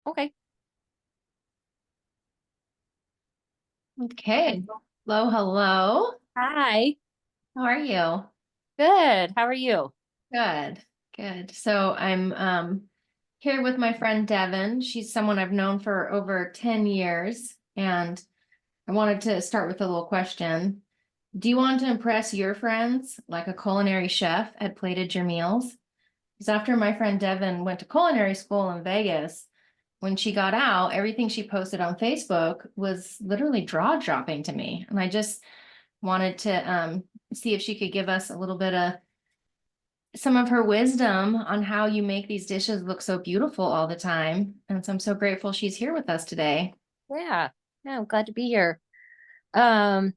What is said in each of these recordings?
Okay. Okay. Hello, hello. Hi. How are you? Good. How are you? Good. Good. So I'm here with my friend Devin. She's someone I've known for over 10 years, and I wanted to start with a little question. Do you want to impress your friends like a culinary chef had plated your meals? Because after my friend Devin went to culinary school in Vegas, when she got out, everything she posted on Facebook was literally jaw-dropping to me. And I just wanted to see if she could give us a little bit of some of her wisdom on how you make these dishes look so beautiful all the time. And so I'm so grateful she's here with us today. Yeah. Yeah, I'm glad to be here. Um,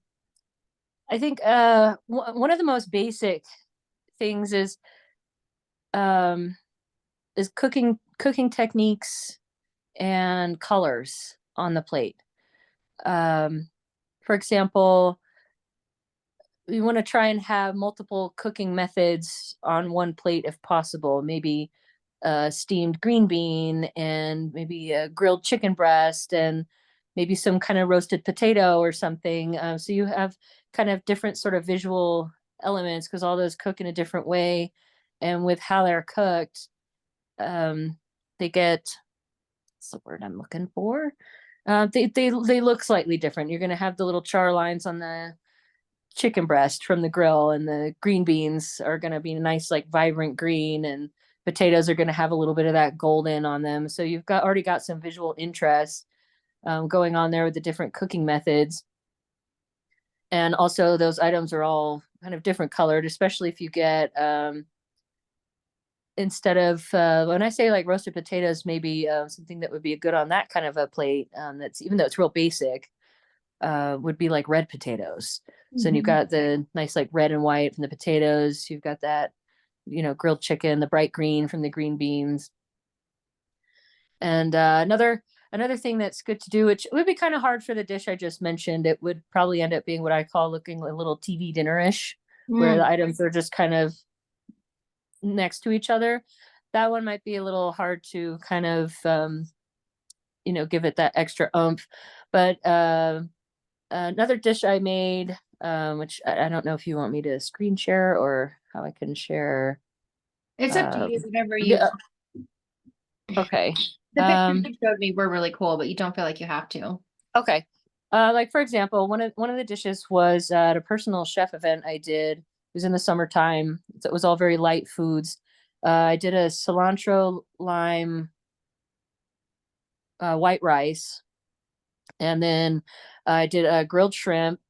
I think one of the most basic things um is cooking techniques and colors on the plate. Um, for example, you want to try and have multiple cooking methods on one plate if possible. Maybe a steamed green bean and maybe a grilled chicken breast and maybe some kind of roasted potato or something. So you have kind of different sort of visual elements because all those cook in a different way. And with how they're cooked, um, they get, what's the word I'm looking for? They look slightly different. You're going to have the little char lines on the chicken breast from the grill, and the green beans are going to be a nice like vibrant green, and potatoes are going to have a little bit of that golden on them. So you've got already got some visual interest going on there with the different cooking methods. And also those items are all kind of different colored, especially if you get instead of when I say like roasted potatoes, maybe something that would be good on that kind of a plate, that's even though it's real basic, would be like red potatoes. So you've Mhm. got the nice like red and white from the potatoes. You've got that, grilled chicken, the bright green from the green beans. And another thing that's good to do, which would be kind of hard for the dish I just mentioned, it would probably end up being what I call looking a little TV dinner-ish, where the Mm. items are just kind of next to each other. That one might be a little hard to kind of give it that extra oomph. But another dish I made, which I don't know if you want me to screen share or how I can share. It's up to Um, you, whatever you. yeah, okay. The pictures you showed me were really cool, but you don't feel like you have to. Okay. Like for example, one of the dishes was at a personal chef event I did. It was in the summertime. So it was all very light foods. I did a cilantro lime white rice, and then I did a grilled shrimp,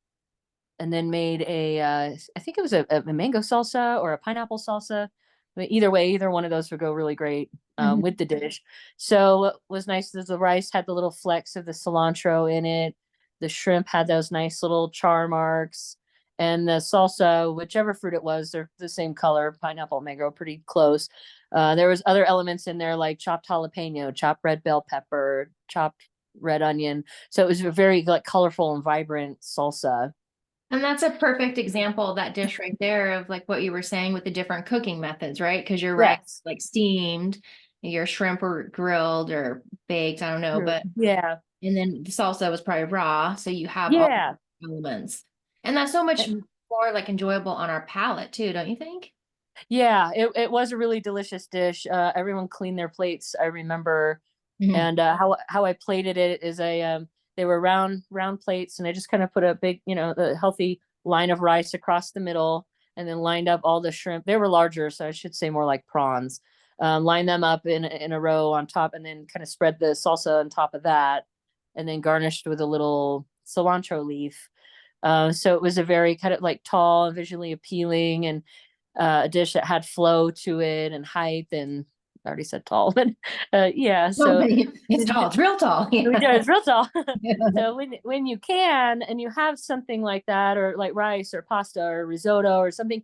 and then made I think it was a mango salsa or a pineapple salsa. I mean, either way, either one of those would go really great with Mhm. the dish. So what was nice is the rice had the little flecks of the cilantro in it. The shrimp had those nice little char marks. And the salsa, whichever fruit it was, they're the same color, pineapple, mango, pretty close. There was other elements in there like chopped jalapeno, chopped red bell pepper, chopped red onion. So it was a very like colorful and vibrant salsa. And that's a perfect example, that dish right there, of like what you were saying with the different cooking methods, right? Because your rice Yes. like steamed, your shrimp were grilled or baked, I don't know, True. but Yeah. and then the salsa was probably raw, so you have all Yeah. the elements. And that's so much And more like enjoyable on our palate too, don't you think? yeah, it was a really delicious dish. Everyone cleaned their plates, I remember. Mhm. And how I plated it is they were round plates, and I just kind of put a big, the healthy line of rice across the middle, and then lined up all the shrimp. They were larger, so I should say more like prawns. Line them up in a row on top, and then kind of spread the salsa on top of that, and then garnished with a little cilantro leaf. So it was a very kind of like tall and visually appealing, and a dish that had flow to it and height, and I already said tall, but yeah, No, so it's tall, it's real tall. we Yeah. do it's real tall. So when you can and you have something like that, or like rice or pasta or risotto or something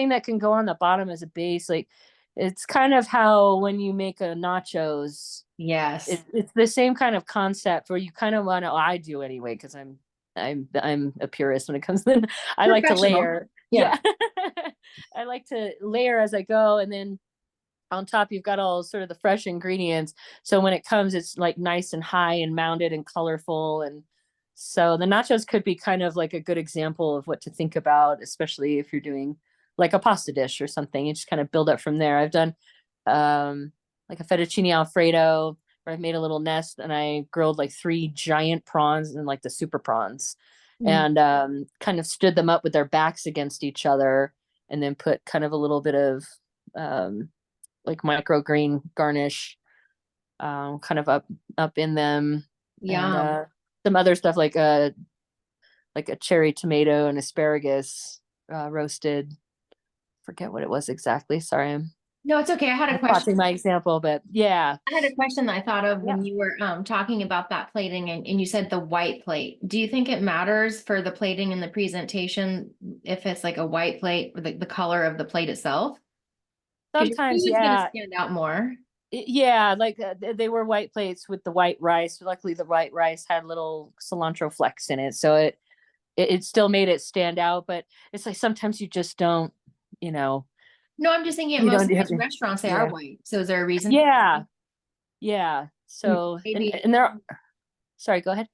that can go on the bottom as a base, like it's kind of how when you make a nachos, Yes. it's the same kind of concept where you kind of want to, I do anyway, because I'm a purist when it comes to I like to Professional. layer. Yeah. Yeah. I like to layer as I go, and then on top you've got all sort of the fresh ingredients. So when it comes, it's like nice and high and mounded and colorful. And so the nachos could be kind of like a good example of what to think about, especially if you're doing like a pasta dish or something. You just kind of build up from there. I've done like a fettuccine alfredo where I've made a little nest and I grilled like three giant prawns and like the super prawns Mm. and kind of stood them up with their backs against each other and then put kind of a little bit of um, like microgreen garnish kind of up in them and Yum. some other stuff like a cherry tomato and asparagus roasted. Forget what it was exactly. Sorry, No, it's okay. I had a I'm question. watching my example, but yeah. I had a question that I thought of Yeah. when you were talking about that plating and you said the white plate. Do you think it matters for the plating and the presentation if it's like a white plate or the color of the plate itself? Because your Sometimes, food is going to yeah. stand out more. Yeah, like they were white plates with the white rice. Luckily, the white rice had little cilantro flecks in it, so it still made it stand out. But it's like sometimes you just don't, you know, No, I'm just thinking at you most don't of have these to. restaurants, they are Yeah, white. So is there a reason? yeah, yeah. So Maybe, and there. Sorry, go ahead.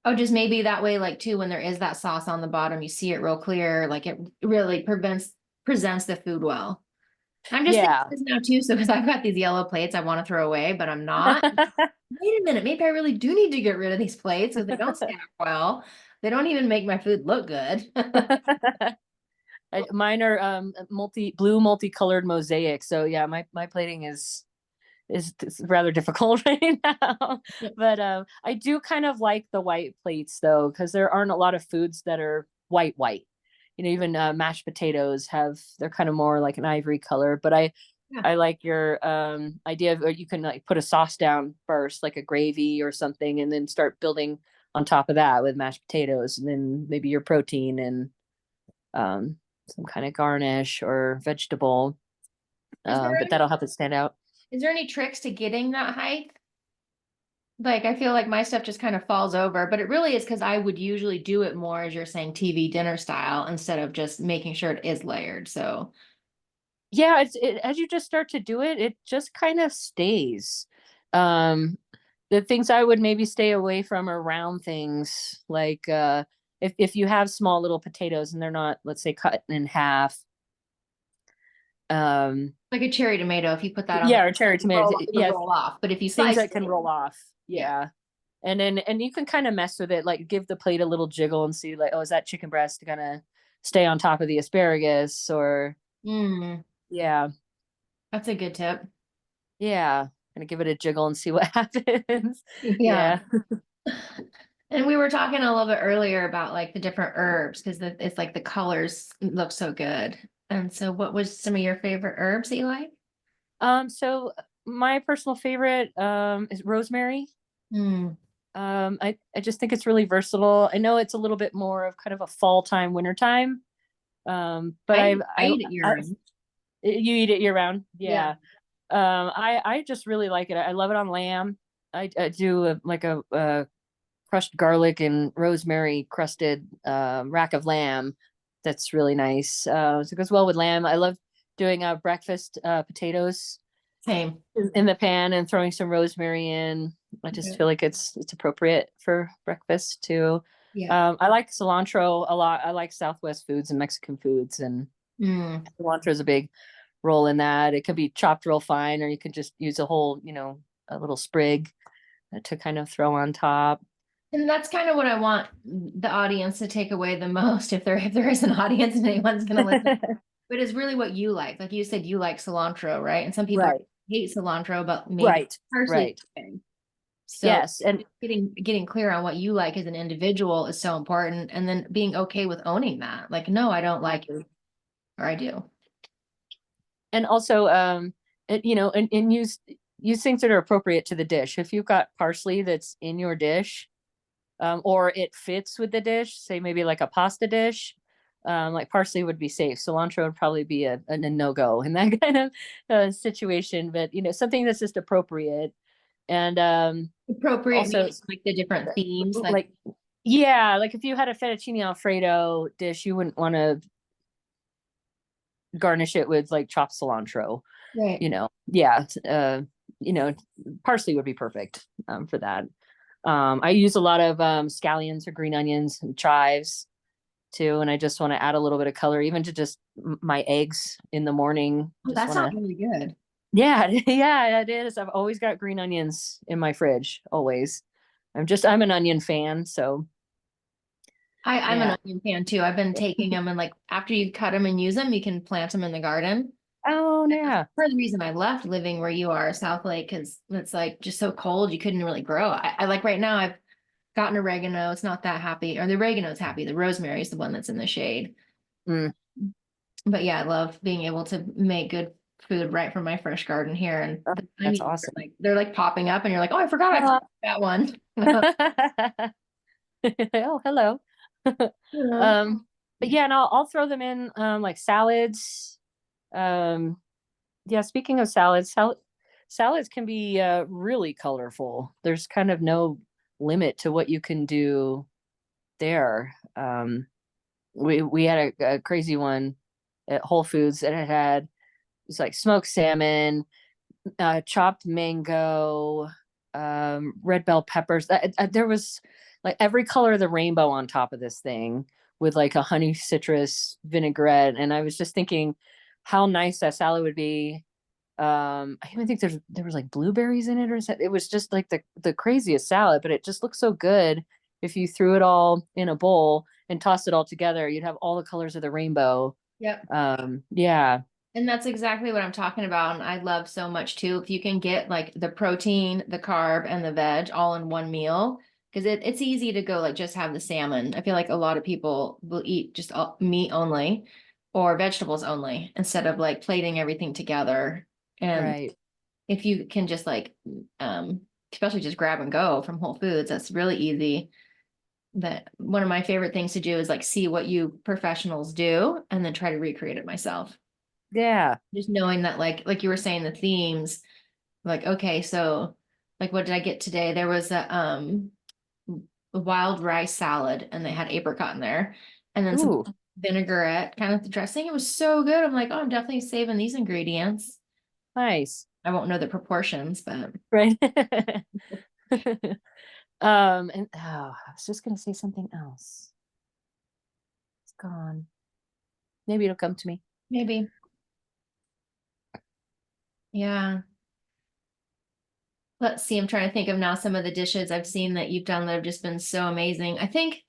oh, just maybe that way, like too, when there is that sauce on the bottom, you see it real clear, like it really presents the food well. I'm just thinking Yeah. this now too, so because I've got these yellow plates I want to throw away, but I'm not. Wait a minute, maybe I really do need to get rid of these plates because they don't stack well. They don't even make my food look good. Mine are blue multicolored mosaic. So yeah, my plating is rather difficult right now. But I do kind of like the white plates though, because there aren't a lot of foods that are white. You know, even mashed potatoes they're kind of more like an ivory color. But Yeah. I like your idea of, or you can like put a sauce down first, like a gravy or something, and then start building on top of that with mashed potatoes, and then maybe your protein and um, some kind of garnish or vegetable. Is there But that'll help it stand out. is there any tricks to getting that height? Like I feel like my stuff just kind of falls over, but it really is because I would usually do it more as you're saying TV dinner style instead of just making sure it is layered. So Yeah, as you just start to do it, it just kind of stays. Um, the things I would maybe stay away from are round things, like if you have small little potatoes and they're not, let's say, cut in half. Um, like a cherry tomato, if you put that on yeah, or cherry tomatoes. it would Yeah, roll off. But if you things slice that can it, roll off. yeah. Yeah. And you can kind of mess with it, like give the plate a little jiggle and see like, oh, is that chicken breast gonna stay on top of the asparagus? Or Mm, yeah, that's a good tip. yeah, gonna give it a jiggle and see what happens. Yeah. Yeah. And we were talking a little bit earlier about like the different herbs because it's like the colors look so good. And so what was some of your favorite herbs that you like? So my personal favorite is rosemary. Mm, I just think it's really versatile. I know it's a little bit more of kind of a fall time, winter time. But I eat it year round. you eat it year round. Yeah. Yeah. I just really like it. I love it on lamb. I do like a crushed garlic and rosemary crusted rack of lamb. That's really nice. So it goes well with lamb. I love doing breakfast potatoes Same. in the pan and throwing some rosemary in. I just Yeah. feel like it's appropriate for breakfast too. Yeah. I like cilantro a lot. I like Southwest foods and Mexican foods, and Mm. cilantro is a big role in that. It could be chopped real fine, or you could just use a whole, a little sprig to kind of throw on top. And that's kind of what I want the audience to take away the most, if there is an audience and anyone's gonna listen. But it's really what you like. Like you said, you like cilantro, right? And some people Right, hate cilantro, but maybe right, parsley is right. okay. So Yes, and getting clear on what you like as an individual is so important. And then being okay with owning that. Like, no, I don't like it, or I do. also and use things that are appropriate to the dish. If you've got parsley that's in your dish, or it fits with the dish, say maybe like a pasta dish, like parsley would be safe. Cilantro would probably be a no-go in that kind of situation. But something that's just appropriate. And Appropriate also means like the different themes, like like, yeah, like if you had a fettuccine alfredo dish, you wouldn't want to garnish it with like chopped cilantro. Right. Yeah, you know, parsley would be perfect for that. I use a lot of scallions or green onions and chives too, and I just want to add a little bit of color, even to just my eggs in the morning. Oh, Just that want sounds to, really good. yeah, yeah, it is. I've always got green onions in my fridge, always. I'm an onion fan, so I'm an yeah. onion fan too. I've been taking them and like after you cut them and use them, you can plant them in the garden. Oh, That's yeah. part of the reason I left living where you are, South Lake, because it's like just so cold you couldn't really grow. I like right now I've gotten oregano. It's not that happy, or the oregano's happy. The rosemary is the one that's in the shade. Mm, But yeah, I love being able to make good food right from my fresh garden here. And oh, the that's onions are awesome. like they're like popping up, and you're like, oh, I forgot I planted that one. Oh, hello. Yeah. Um, but yeah, and I'll throw them in like salads. Um, yeah, speaking of salads, salads can be really colorful. There's kind of no limit to what you can do there. We had a crazy one at Whole Foods, and it had it's like smoked salmon, chopped mango, red bell peppers. There was like every color of the rainbow on top of this thing with like a honey citrus vinaigrette. And I was just thinking how nice that salad would be. I even think there was like blueberries in it or something. It was just like the craziest salad, but it just looked so good if you threw it all in a bowl and tossed it all together. You'd have all the colors of the rainbow. Yep. Yeah, And that's exactly what I'm talking about. And I love so much too. If you can get like the protein, the carb, and the veg all in one meal, because it's easy to go like just have the salmon. I feel like a lot of people will eat just meat only or vegetables only instead of like plating everything together. And right. if you can just like, um, especially just grab and go from Whole Foods, that's really easy. That one of my favorite things to do is like see what you professionals do and then try to recreate it myself. Yeah. Just knowing that like you were saying the themes, like okay, so like what did I get today? There was a wild rice salad and they had apricot in there and then some Ooh, vinaigrette kind of dressing. It was so good. I'm like, oh, I'm definitely saving these ingredients. nice. I won't know the proportions, but Right. And I was just gonna say something else. It's gone. Maybe it'll come to me. maybe. Yeah. Let's see. I'm trying to think of now some of the dishes I've seen that you've done that have just been so amazing. I think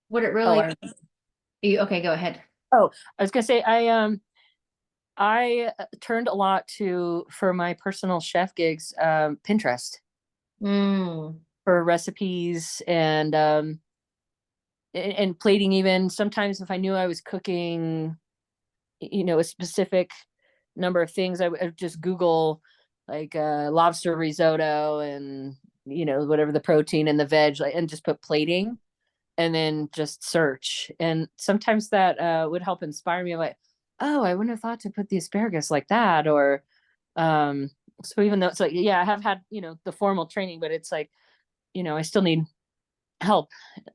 what it Oh, really okay, go ahead. I was gonna say I turned a lot to for my personal chef gigs, Pinterest Mm, for recipes and plating even. Sometimes if I knew I was cooking, a specific number of things, I would just Google like lobster risotto and whatever the protein and the veg, like, and just put plating and then just search. And sometimes that would help inspire me. Like, oh, I wouldn't have thought to put the asparagus like that. Or, um, so even though it's like, yeah, I have had, the formal training, but it's like, I still need help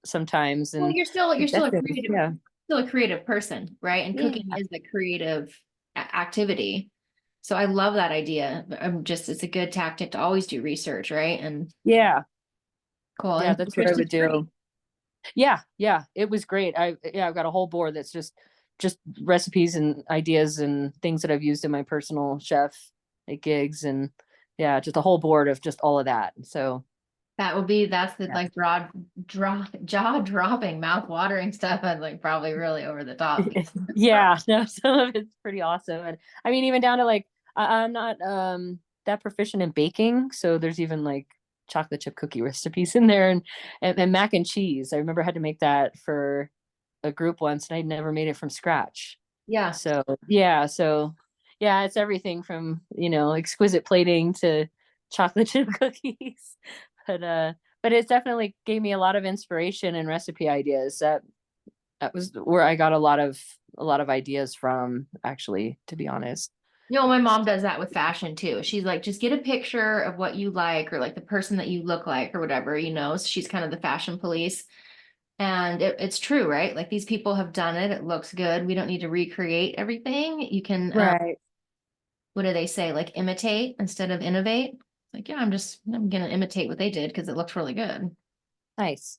sometimes. well, And you're still that's a it. creative, Yeah. still a creative person, right? And Yeah. cooking is a creative activity. So I love that idea. I'm just, it's a good tactic to always do research, right? And Yeah. cool. Yeah. And That's what I Pinterest would is free. do. Yeah. Yeah. It was great. I've got a whole board that's just recipes and ideas and things that I've used in my personal chef like gigs and yeah, just a whole board of just all of that. So That's the yeah. like jaw dropping, mouth watering stuff. And like probably really over the top. Yeah, no, some of it's pretty awesome. And I mean, even down to like, I'm not that proficient in baking. So there's even like chocolate chip cookie recipes in there and mac and cheese. I remember I had to make that for a group once and I'd never made it from scratch. Yeah. So yeah, it's everything from, exquisite plating to chocolate chip cookies. But but it definitely gave me a lot of inspiration and recipe ideas. That was where I got a lot of ideas from, actually, to be honest. You know, my mom does that with fashion too. She's like, just get a picture of what you like or like the person that you look like or whatever, So she's kind of the fashion police. And it's true, right? Like these people have done it. It looks good. We don't need to recreate everything. You can Right. what do they say? Like imitate instead of innovate. Like, yeah, I'm gonna imitate what they did because it looks really good. Nice.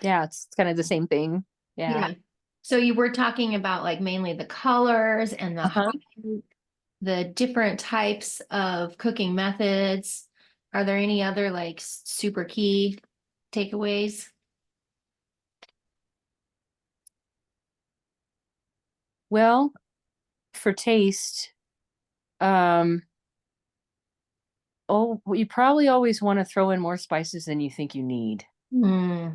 Yeah, it's kind of the same thing. Yeah. Yeah. So you were talking about like mainly the colors and the Uh-huh. height, the different types of cooking methods. Are there any other like super key takeaways? Well, for taste, um, oh, well, you probably always want to throw in more spices than you think you need. Hmm.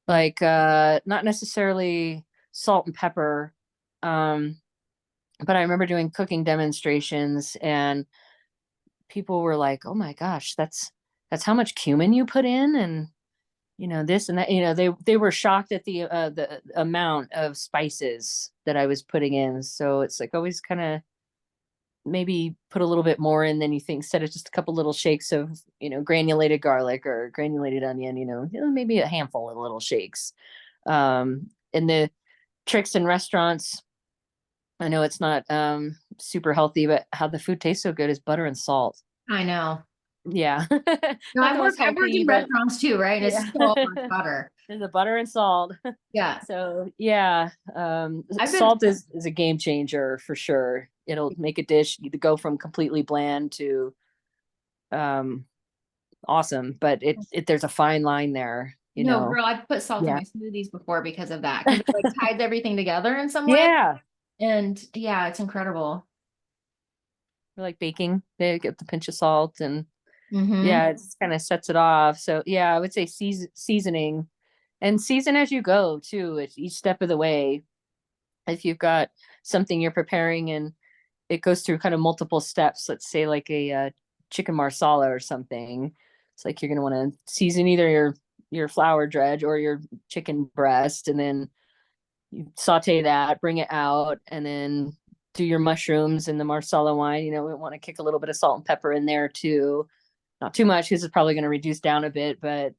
Like not necessarily salt and pepper. Um, but I remember doing cooking demonstrations and people were like, "Oh my gosh, that's how much cumin you put in and this and that." They were shocked at the amount of spices that I was putting in. So it's like always kind of maybe put a little bit more in than you think instead of just a couple little shakes of granulated garlic or granulated onion, maybe a handful of little shakes. And the tricks in restaurants, I know it's not super healthy, but how the food tastes so good is butter and salt. I know. Yeah. No, Not the most I've worked healthy, in but restaurants too, right? And it's yeah. still all about butter. There's a butter and salt. Yeah. So yeah, I've been, salt is a game changer for sure. It'll make a dish to go from completely bland to um awesome, but there's a fine line there, no, girl, I've put salt in Yeah. my smoothies before because of that, because it like ties everything together in some way. Yeah. And yeah, it's incredible. Or like baking, they get the pinch of salt and Mm-hmm. yeah, it kind of sets it off. So yeah, I would say seasoning and season as you go too. It's each step of the way. If you've got something you're preparing and it goes through kind of multiple steps, let's say like a chicken marsala or something, it's like you're going to want to season either your flour dredge or your chicken breast, and then you saute that, bring it out, and then do your mushrooms and the marsala wine. We want to kick a little bit of salt and pepper in there too, not too much because it's probably going to reduce down a bit, but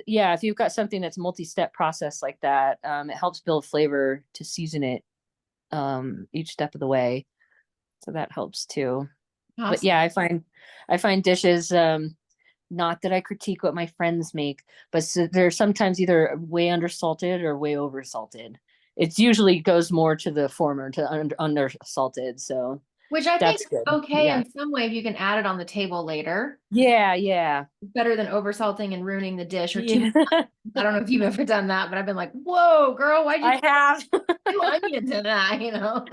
yeah, if you've got something that's multi-step process like that, it helps build flavor to season it each step of the way. So that helps too. But Awesome. yeah, I find dishes, not that I critique what my friends make, but they're sometimes either way undersalted or way oversalted. It usually goes more to the former, to under salted. So Which I think that's is good. okay Yeah. in some way if you can add it on the table later. Yeah, yeah. Better than oversalting and ruining the dish or too much. Yeah. I don't know if you've ever done that, but I've been like, whoa, girl, why'd you I have. put two onions in that, Yeah.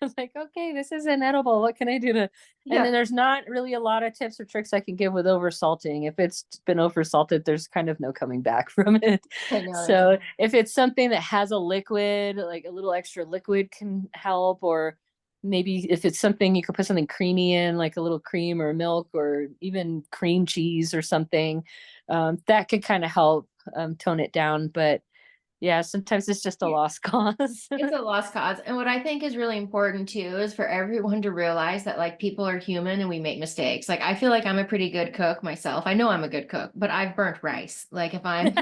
I was like, okay, this is inedible. What can I do to? And Yeah, then there's not really a lot of tips or tricks I can give with over salting. If it's been over salted, there's kind of no coming back from it. I know. So if it's something that has a liquid, like a little extra liquid can help, or maybe if it's something you could put something creamy in, like a little cream or milk or even cream cheese or something, that could kind of help tone it down. But yeah, sometimes it's just a lost cause. It's a lost cause. And what I think is really important too is for everyone to realize that like people are human and we make mistakes. Like I feel like I'm a pretty good cook myself. I know I'm a good cook, but I've burnt rice. Like if I'm in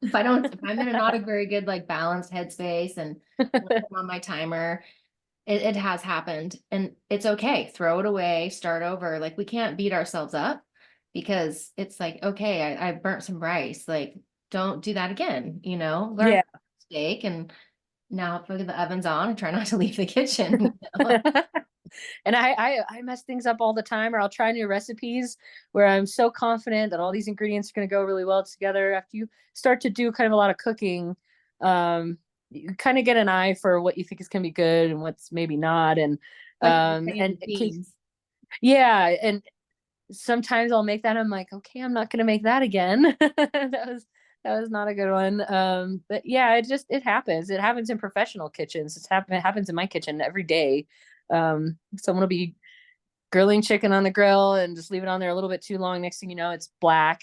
a not a very good like balanced headspace and I'm on my timer, it has happened and it's okay. Throw it away, start over. Like we can't beat ourselves up because it's like, okay, I burnt some rice. Like don't do that again, learn Yeah. from the mistake and now if the oven's on and try not to leave the kitchen. And I mess things up all the time, or I'll try new recipes where I'm so confident that all these ingredients are going to go really well together. After you start to do kind of a lot of cooking, you kind of get an eye for what you think is going to be good and what's maybe not. And Like and beans. yeah, and sometimes I'll make that. I'm like, okay, I'm not going to make that again. That was not a good one. But yeah, it happens. It happens in professional kitchens. It happens in my kitchen every day. Someone will be grilling chicken on the grill and just leave it on there a little bit too long. Next thing you know, it's black.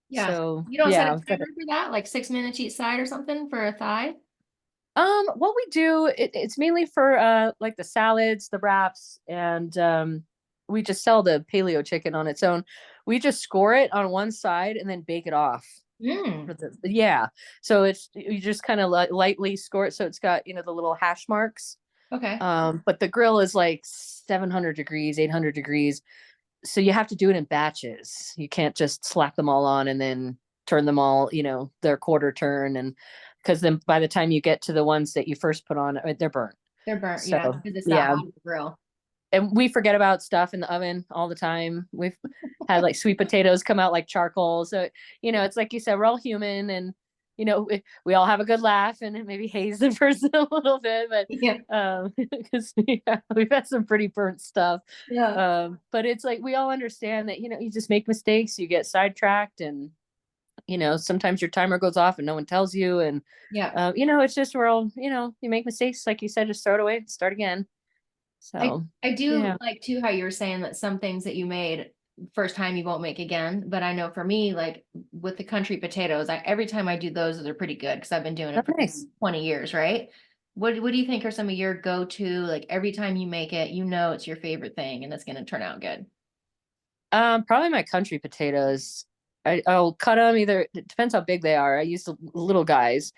Yeah. So You don't set a yeah, but timer for that, like 6 minutes each side or something for a thigh? what we do, it's mainly for like the salads, the wraps, and we just sell the paleo chicken on its own. We just score it on one side and then bake it off. Mm. Yeah, so it's you just kind of lightly score it so it's got the little hash marks. Okay. But the grill is like 700 degrees, 800 degrees. So you have to do it in batches. You can't just slap them all on and then turn them all, their quarter turn. And because then by the time you get to the ones that you first put on, they're burnt. They're burnt, So yeah, because it's that yeah, hot of the grill. and we forget about stuff in the oven all the time. We've had like sweet potatoes come out like charcoal. So, it's like you said, we're all human, and we all have a good laugh and it maybe haze the person a little bit, but Yeah. because yeah, we've had some pretty burnt stuff. Yeah. But it's like we all understand that, you just make mistakes, you get sidetracked, and sometimes your timer goes off and no one tells you. And Yeah. it's just we're all, you make mistakes, like you said, just throw it away, start again. I So I do yeah. like too how you were saying that some things that you made first time you won't make again. But I know for me, like with the country potatoes, every time I do those, they're pretty good because I've been doing Oh, it for nice. 20 years, right? What do you think are some of your go-to, like every time you make it, it's your favorite thing and it's gonna turn out good? Probably my country potatoes. I'll cut them either. It depends how big they are. I use the little guys,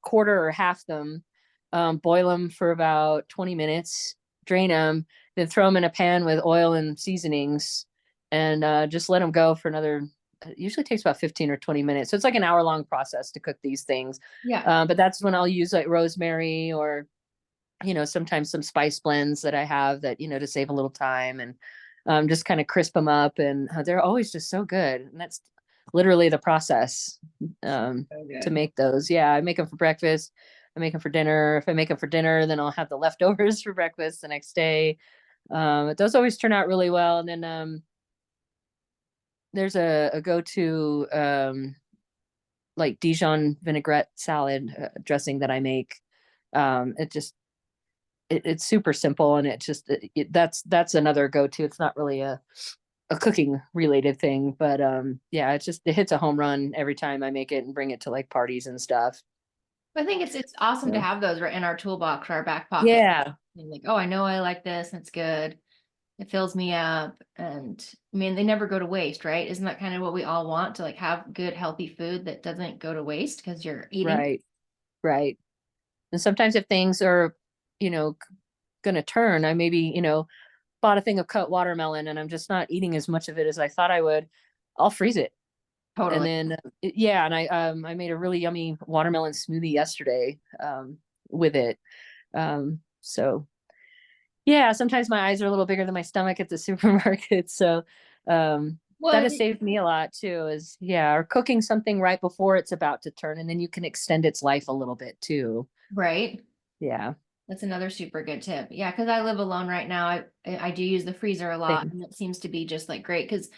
quarter or half them, boil them for about 20 minutes, drain them, then throw them in a pan with oil and seasonings, and just let them go for another. It usually takes about 15 or 20 minutes. So it's like an hour-long process to cook these things. Yeah. But that's when I'll use like rosemary or sometimes some spice blends that I have that, to save a little time, and just kind of crisp them up. And they're always just so good. And that's literally the process So to good. make those. Yeah, I make them for breakfast. I make them for dinner. If I make them for dinner, then I'll have the leftovers for breakfast the next day. Those always turn out really well. And then there's a go-to like Dijon vinaigrette salad dressing that I make. It just it's super simple, and it just that's another go-to. It's not really a cooking related thing, but yeah, it hits a home run every time I make it and bring it to like parties and stuff. I think it's awesome to So have those right in our toolbox or our back pocket. yeah, And like, oh, I know I like this, and it's good. It fills me up. And I mean, they never go to waste, right? Isn't that kind of what we all want, to like have good, healthy food that doesn't go to waste because you're eating? right, right. And sometimes if things are, you know, gonna turn, I maybe, bought a thing of cut watermelon and I'm just not eating as much of it as I thought I would. I'll freeze it. And Totally. then yeah, and I made a really yummy watermelon smoothie yesterday with it. So yeah, sometimes my eyes are a little bigger than my stomach at the supermarket. So that Well, has saved me a lot too, is yeah, or cooking something right before it's about to turn, and then you can extend its life a little bit too. right. Yeah. That's another super good tip. Yeah, because I live alone right now. I do use the freezer a lot, Same. and it seems to be just like great because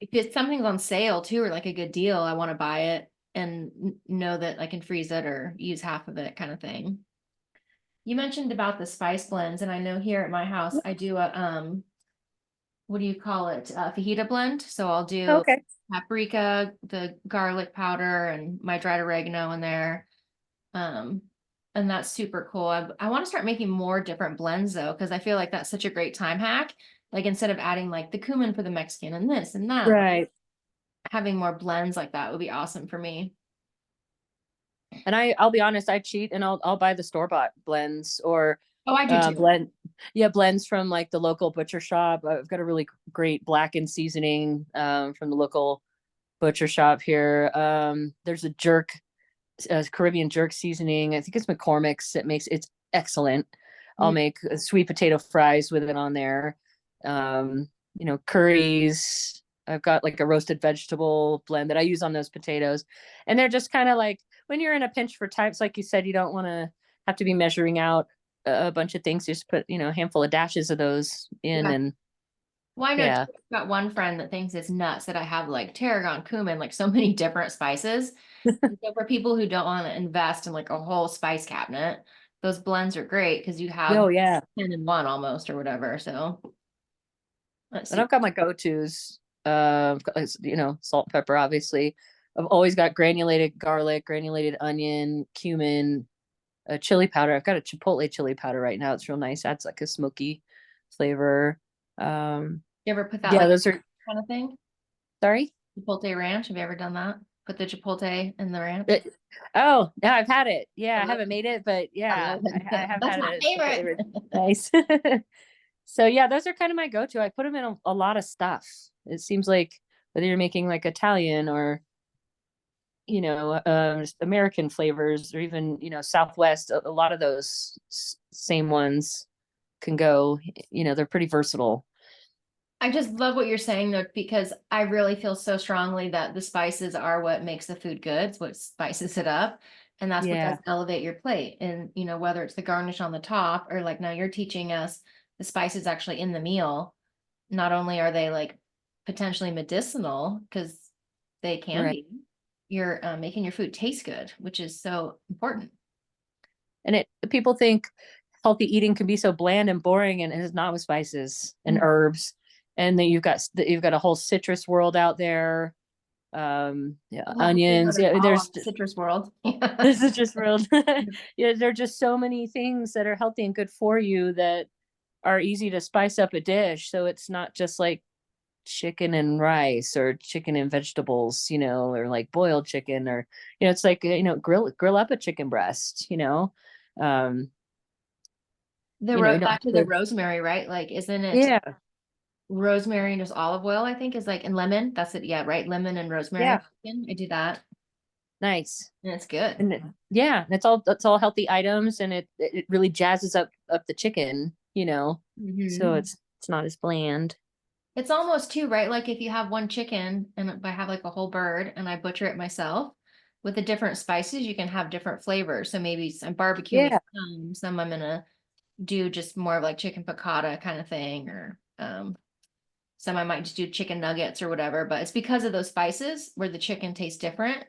if it's something's on sale too, or like a good deal, I want to buy it and know that I can freeze it or use half of it, kind of thing. You mentioned about the spice blends, and I know here at my house I do a what do you call it? A fajita blend. So I'll do Okay. paprika, the garlic powder, and my dried oregano in there. Um, and that's super cool. I want to start making more different blends though, because I feel like that's such a great time hack. Like instead of adding like the cumin for the Mexican and this and that, like Right. having more blends like that would be awesome for me. And I'll be honest, I cheat and I'll buy the store-bought blends or Oh, I do too. blend yeah, blends from like the local butcher shop. I've got a really great blackened seasoning from the local butcher shop here. There's a Caribbean jerk seasoning. I think it's McCormick's. It's excellent. I'll Mm. make sweet potato fries with it on there. Curries. I've got like a roasted vegetable blend that I use on those potatoes. And they're just kind of like when you're in a pinch for times, like you said, you don't want to have to be measuring out a bunch of things. Just put, a handful of dashes of those in Yeah. and Well, I know too, yeah. I've got one friend that thinks it's nuts that I have like tarragon, cumin, like so many different spices. And so for people who don't want to invest in like a whole spice cabinet, those blends are great because you have Oh yeah. 10 in one almost or whatever. So let's And see. I've got my go-tos. Salt, pepper, obviously. I've always got granulated garlic, granulated onion, cumin, chili powder. I've got a chipotle chili powder right now. It's real nice. Adds like a smoky flavor. Um, You ever put that yeah, like those are kind of thing? sorry. Chipotle ranch. Have you ever done that? Put the chipotle in the ranch. It- oh, no, I've had it. Yeah, I I love haven't it. made it, but I yeah, love it. I have That's had my it. It's favorite. really nice. So yeah, those are kind of my go-to. I put them in a lot of stuff. It seems like whether you're making like Italian or just American flavors or even Southwest, a lot of those same ones can go. They're pretty versatile. I just love what you're saying though, because I really feel so strongly that the spices are what makes the food good. It's what spices it up. And that's what does Yeah, elevate your plate. And, whether it's the garnish on the top or like now you're teaching us the spices actually in the meal, not only are they like potentially medicinal, because they can right. be, you're making your food taste good, which is so important. And people think healthy eating can be so bland and boring, and it is not with spices and No. herbs. And then you've got a whole citrus world out there. Yeah, Well, we live onions. in Yeah, all there's on the citrus world. the citrus world. Yeah, there are just so many things that are healthy and good for you that are easy to spice up a dish. So it's not just like chicken and rice or chicken and vegetables, or like boiled chicken or it's like grill up a chicken breast. Um, you don't Back have to the to. rosemary, right? Like, isn't it Yeah, rosemary and just olive oil, I think is like, and lemon. That's it. Yeah, right. Lemon and rosemary. yeah, I do that. nice. And it's good. And yeah, it's all healthy items, and it really jazzes up the chicken. So Hmm. it's not as bland. It's almost too, right? Like if you have one chicken and if I have like a whole bird and I butcher it myself with the different spices, you can have different flavors. So maybe I'm barbecuing Yeah, some I'm gonna do just more of like chicken piccata kind of thing, or some I might just do chicken nuggets or whatever. But it's because of those spices where the chicken tastes different.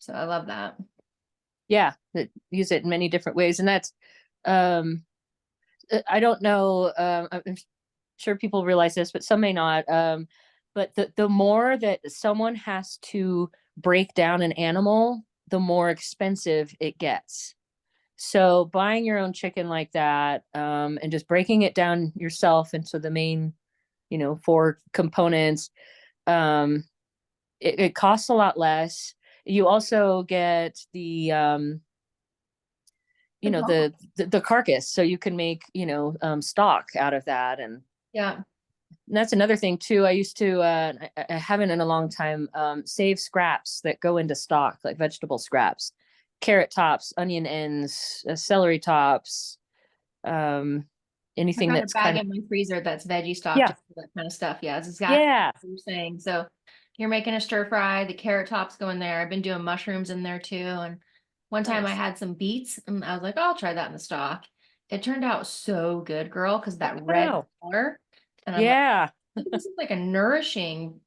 So I love that. yeah. Use it in many different ways, and that's um I don't know. I'm sure people realize this, but some may not. But the more that someone has to break down an animal, the more expensive it gets. So buying your own chicken like that, and just breaking it down yourself into the main, four components, um, it costs a lot less. You also get The bone. the carcass, so you can make stock out of that. Yeah. And that's another thing too. I used to I haven't in a long time, save scraps that go into stock, like vegetable scraps, carrot tops, onion ends, celery tops, um I've anything got a that's bag kind of. in my freezer that's veggie stock, Yeah, just for that kind of stuff. Yeah, it's exactly yeah, what you're saying. So you're making a stir fry, the carrot tops go in there. I've been doing mushrooms in there too. And one time I nice. had some beets and I was like, oh, I'll try that in the stock. It turned out so good, girl, because that red Wow. color. And I'm like, Yeah. this is like a nourishing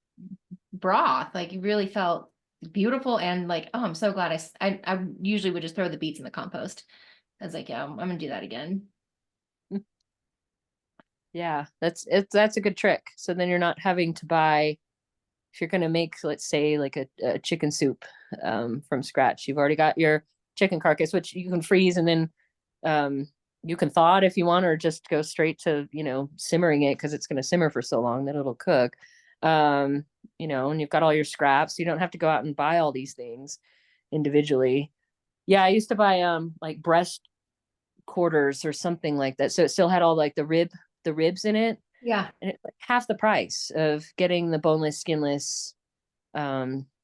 broth. Like you really felt beautiful and like, oh, I'm so glad I usually would just throw the beets in the compost. I was like, yeah, I'm gonna do that again. Yeah, that's a good trick. So then you're not having to buy, if you're going to make, let's say, like a chicken soup, from scratch. You've already got your chicken carcass, which you can freeze, and then um, you can thaw it if you want, or just go straight to simmering it, because it's going to simmer for so long that it'll cook. Um, and you've got all your scraps. You don't have to go out and buy all these things individually. Yeah, I used to buy like breast quarters or something like that, so it still had all like the ribs in it, Yeah. and it's like half the price of getting the boneless, skinless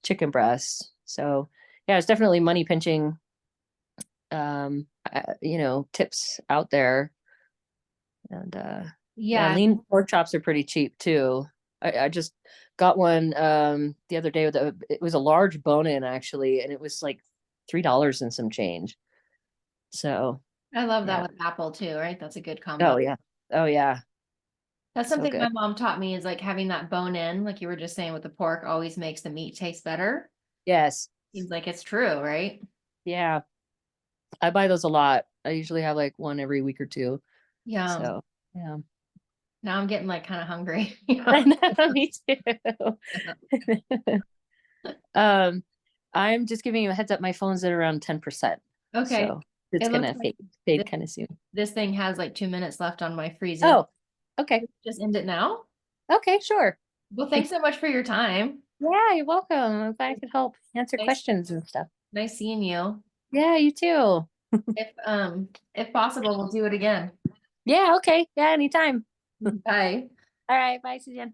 chicken breast. So yeah, it's definitely money pinching, tips out there. And yeah, Yeah. lean pork chops are pretty cheap too. I just got one the other day it was a large bone in actually, and it was like $3 and some change. So I love that yeah. with apple too, right? That's a good combo. Oh yeah. Oh yeah. That's So something my good. mom taught me is like having that bone in, like you were just saying with the pork, always makes the meat taste better. Yes. Seems like it's true, right? Yeah. I buy those a lot. I usually have like one every week or two. Yeah. So yeah. Now I'm getting like kind of hungry. I know, me too. um, I'm just giving you a heads up. My phone's at around 10%. Okay. So it's It looks gonna like fade this, kind of soon. this thing has like 2 minutes left on my freeze it. Oh, okay. Just end it now. Okay, sure. Well, thanks so much for your time. Yeah, you're welcome. I'm glad I could help answer Nice, questions and stuff. nice seeing you. Yeah, you too. If possible, we'll do it again. Yeah, okay. Yeah, anytime. Bye. All right, bye, Suzanne.